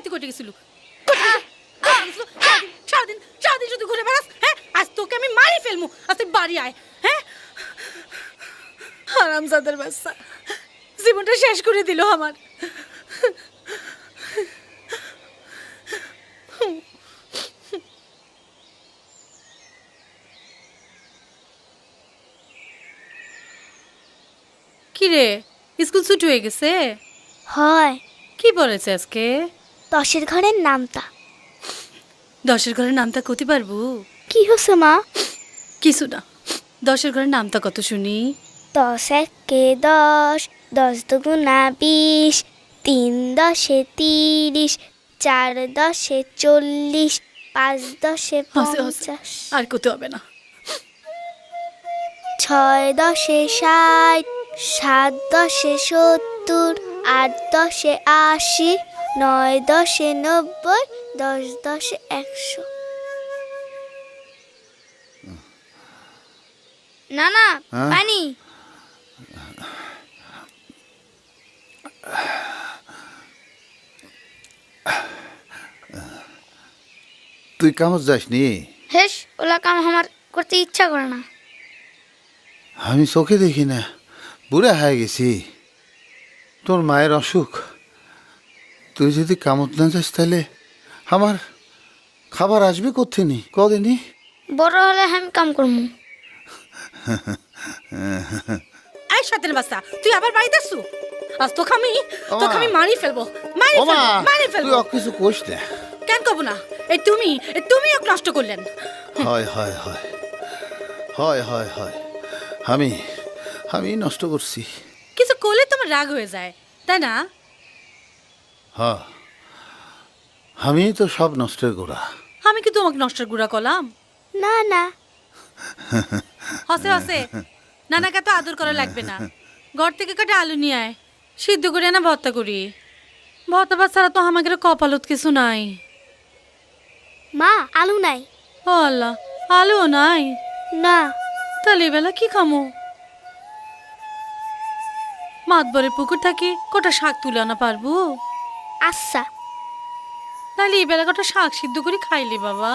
তুই কোটে গেছিল সারাদিন সারাদিন শুধু ঘুরে বেড়াস। হ্যাঁ, আজ তোকে আমি মারি ফেলবো। আজ তুই বাড়ি আয়। হ্যাঁ, হারামজাদার বাচ্চা জীবনটা শেষ করে দিল আমার। কি রে, স্কুল ছুটি হয়ে গেছে? হয়। কি বলেছে আজকে? 10-এর ঘরের নামতা। 10-এর ঘরের নামটা কতি পারবো? কি হচ্ছে মা? কিছু না। 10-এর ঘরের নামটা কত শুনি? 10 একে 10, 10 দুগুণা 20, 3 10-এ 30, 4 10-এ 40, 5 10-এ 50, আর কত হবে না। 6 10-এ 60, 7 10-এ 70, 8 10-এ 80, 9 10-এ 90, 10 10-এ 100। না না, পানি। তুই কামত যাসনি? হেস, ওলা কাম আমার করতে ইচ্ছা করে না। আমি চোখে দেখি না, বুড়া হয়ে গেছি। তোর মায়ের অসুখ, তুই যদি কামত না যাস তাহলে আমার খাবার আসবে কোথেনি কদিনই? বড় হলে আমি কাম করবো। আই সাতের বাচ্চা, তুই আবার বাড়িতে আসছু? আজ তোকে আমি মারি ফেলবো, মারি তুই ফেলবো। কিছু কোস না। কেন কব না? তুমি ওকে নষ্ট করলেন। হয় হয় হয় হয় হয় হয় আমি নষ্ট করছি। কিছু করলে তোমার রাগ হয়ে যায়, তাই না? হ্যাঁ, আমি তো সব নষ্টের গোড়া। আমি কি তোমাকে নষ্টের গুড়া করলাম? না না, হসে হসে, নানাকে তো আদর করা লাগবে না। ঘর থেকে কাটে আলু নিয়ে আয়, সিদ্ধ করে না ভর্তা করি। ভর্তা ভাত ছাড়া তো আমাদের কপালত কিছু নাই। মা আলু নাই। ও আল্লাহ, আলুও নাই? না। তাহলে এবেলা কি খামো? মাতবরের পুকুর থাকি কটা শাক তুলে আনা পারবো? আচ্ছা। তাহলে এবেলা কটা শাক সিদ্ধ করে খাইলি বাবা।